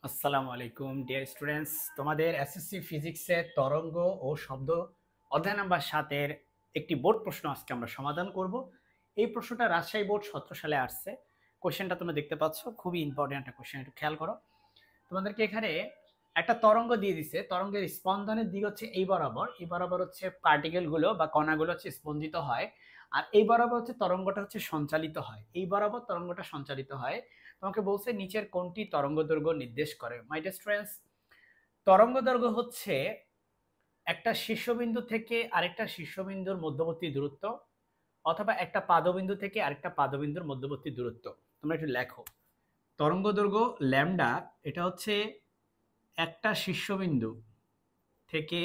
আসসালামু আলাইকুম dear students, তোমাদের এসএসসি ফিজিক্সের তরঙ্গ ও শব্দ অধ্যায় নাম্বার 7-এর একটি বোর্ড প্রশ্ন আজকে আমরা সমাধান করব। এই প্রশ্নটা রাজশাহী বোর্ড 17 সালে আসছে। কোশ্চেনটা তোমরা দেখতে পাচ্ছ, খুবই ইম্পর্টেন্ট একটা কোশ্চেন, একটু খেয়াল করো। তোমাদেরকে এখানে একটা তরঙ্গ দিয়ে দিছে, তরঙ্গের স্পন্দনের দিক হচ্ছে এই বরাবর হচ্ছে পার্টিকেলগুলো বা কণাগুলো হচ্ছে স্পন্দিত হয়, আর এই বরাবর হচ্ছে তরঙ্গটা হচ্ছে সঞ্চালিত হয়, এই বরাবর তরঙ্গটা সঞ্চালিত হয়। তোমাকে বলছে নিচের কোনটি তরঙ্গ দৈর্ঘ্য নির্দেশ করে। মাই ডিয়ার স্টুডেন্টস, তরঙ্গ দৈর্ঘ্য হচ্ছে একটা শীর্ষবিন্দু থেকে আরেকটা শীর্ষবিন্দুর মধ্যবর্তী দূরত্ব, অথবা একটা পাদবিন্দু থেকে আরেকটা পাদবিন্দুর মধ্যবর্তী দূরত্ব। তোমরা একটু লেখো, তরঙ্গ দৈর্ঘ্য ল্যামডা, এটা হচ্ছে একটা শীর্ষবিন্দু থেকে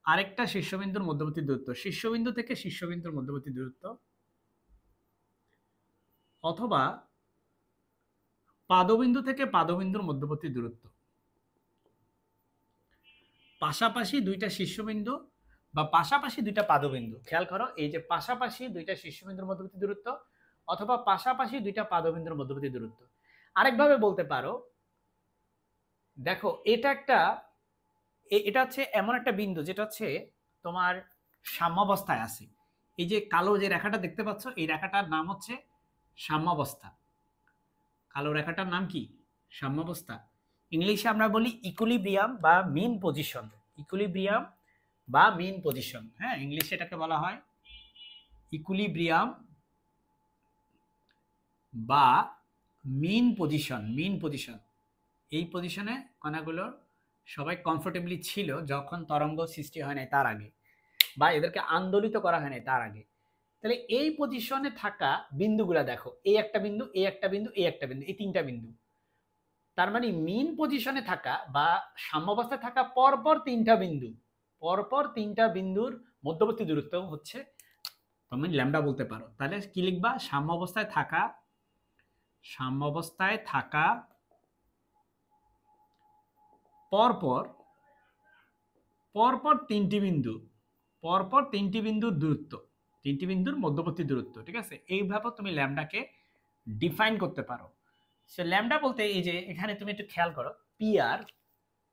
আরেকটা শীর্ষবিন্দুর মধ্যবর্তী দূরত্ব, শীর্ষবিন্দু থেকে শীর্ষবিন্দুর মধ্যবর্তী দূরত্ব, অথবা পাদবিন্দু থেকে পাদবিন্দুর মধ্যবর্তী দূরত্ব। পাশাপাশি দুইটা শীর্ষবিন্দু বা পাশাপাশি দুইটা পাদবিন্দু। খেয়াল করো, এই যে পাশাপাশি দুইটা শীর্ষবিন্দুর মধ্যবর্তী দূরত্ব অথবা পাশাপাশি দুইটা পাদবিন্দুর মধ্যবর্তী দূরত্ব। আরেকভাবে বলতে পারো, দেখো এটা হচ্ছে এমন একটা বিন্দু যেটা হচ্ছে তোমার সাম্যাবস্থায় আছে। এই যে কালো যে রেখাটা দেখতে পাচ্ছ, এই রেখাটার নাম হচ্ছে সাম্যাবস্থা। কালো রেখাটার নাম কি? সাম্যাবস্থা। ইংলিশে আমরা বলি ইকুইলিব্রিয়াম বা মিন পজিশন। ইকুইলিব্রিয়াম বা মিন পজিশন, হ্যাঁ, ইংলিশে এটাকে বলা হয় ইকুইলিব্রিয়াম বা মিন পজিশন। এই পজিশনে কণাগুলো সবাই কমফোর্টেবলি ছিল যখন তরঙ্গ সৃষ্টি হয় নাই তার আগে, বা এদেরকে আন্দোলিত করা হয় নাই তার আগে। তাহলে এই পজিশনে থাকা বিন্দুগুলা দেখো, এই একটা বিন্দু, এই একটা বিন্দু, এই একটা বিন্দু, এই তিনটা বিন্দু। তার মানে মিন পজিশনে থাকা বা সাম্যাবস্থায় থাকা পরপর তিনটা বিন্দুর মধ্যবর্তী দূরত্ব হচ্ছে তুমি ল্যামডা বলতে পারো। তাহলে কি লিখবা? সাম্যাবস্থায় থাকা পরপর পরপর তিনটি বিন্দুর দূরত্ব, তিনটি বিন্দুর মধ্যবর্তী দূরত্ব। ঠিক আছে, এইভাবে তুমি ল্যামডাকে ডিফাইন করতে পারো। সে ল্যামডা বলতে এই যে এখানে তুমি একটু খেয়াল করো, পি আর,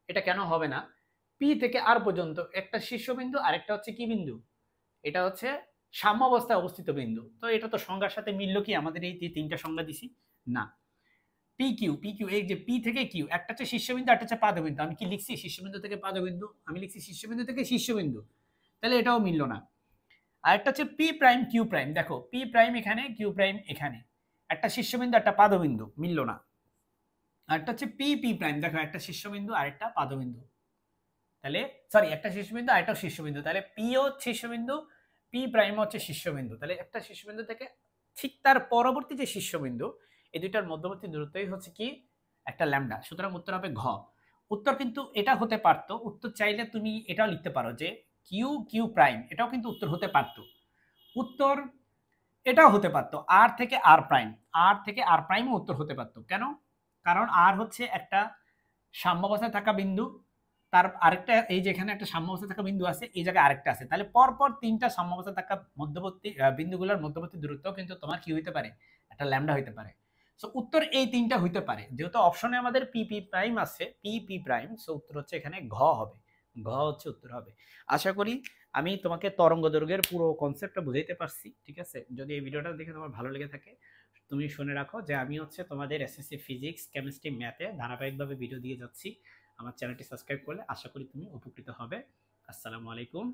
এটা কেন হবে না? পি থেকে আর পর্যন্ত একটা শীর্ষবিন্দু, আরেকটা হচ্ছে কি বিন্দু? এটা হচ্ছে সাম্যাবস্থায় অবস্থিত বিন্দু। তো এটা তো সংজ্ঞার সাথে মিলল কি? আমাদের এই যে তিনটা সংজ্ঞা দিছি না। পি কিউ, এই যে পি থেকে কিউ, একটা হচ্ছে শীর্ষবিন্দু, একটা হচ্ছে পাদবিন্দু। আমি কি লিখছি শীর্ষবিন্দু থেকে পাদবিন্দু? আমি লিখছি শীর্ষবিন্দু থেকে শীর্ষবিন্দু। তাহলে এটাও মিলল না। আর একটা হচ্ছে পি প্রাইম কিউ প্রাইম, দেখো পি প্রাইম এখানে, কিউ প্রাইম এখানে, একটা শীর্ষবিন্দু একটা পাদবিন্দু, মিলল না। আর একটা হচ্ছে পি পি প্রাইম, দেখো একটা শীর্ষবিন্দু আর একটা পাদবিন্দু, তাহলে সরি একটা শীর্ষবিন্দু আর একটা শীর্ষবিন্দু, তাহলে পিও শীর্ষবিন্দু, পি প্রাইম হচ্ছে শীর্ষবিন্দু। তাহলে একটা শীর্ষবিন্দু থেকে ঠিক তার পরবর্তী যে শীর্ষবিন্দু, এই দুইটার মধ্যবর্তী দূরত্বই হচ্ছে কি? একটা ল্যামডা। সুতরাং উত্তর হবে ঘ। উত্তর কিন্তু এটা হতে পারতো, উত্তর চাইলে তুমি এটাও লিখতে পারো যে কিউ কিউ প্রাইম, এটাও কিন্তু উত্তর হতে পারতো। উত্তর এটাও হতে পারতো আর থেকে আর প্রাইম, আর থেকে আর প্রাইমও উত্তর হতে পারতো। কেন? কারণ আর হচ্ছে একটা সাম্যাবস্থায় থাকা বিন্দু, তার আরেকটা এই যে এখানে একটা সাম্যাবস্থায় থাকা বিন্দু আছে, এই জায়গায় আরেকটা আছে, তাহলে পরপর তিনটা সাম্যাবস্থায় থাকা মধ্যবর্তী বিন্দুগুলোর মধ্যবর্তী দূরত্ব কিন্তু তোমার কি হইতে পারে? একটা ল্যামডা হইতে পারে। সো উত্তর এই তিনটা হইতে পারে, যেহেতু অপশনে আমাদের পি পি প্রাইম আছে, পি পি প্রাইম, সো উত্তর হচ্ছে এখানে ঘ হবে। ঘ হচ্ছে উত্তর হবে। আশা করি আমি তোমাকে তরঙ্গ দৈর্ঘ্যের পুরো কনসেপ্টটা বুঝাইতে পারছি। ঠিক আছে, যদি এই ভিডিওটা দেখে তোমার ভালো লেগে থাকে, তুমি শুনে রাখো যে আমি হচ্ছে তোমাদের এসএসসি ফিজিক্স, কেমিস্ট্রি, ম্যাথে ধারাবাহিকভাবে ভিডিও দিয়ে যাচ্ছি। আমার চ্যানেলটি সাবস্ক্রাইব করলে আশা করি তুমি উপকৃত হবে। আসসালামু আলাইকুম।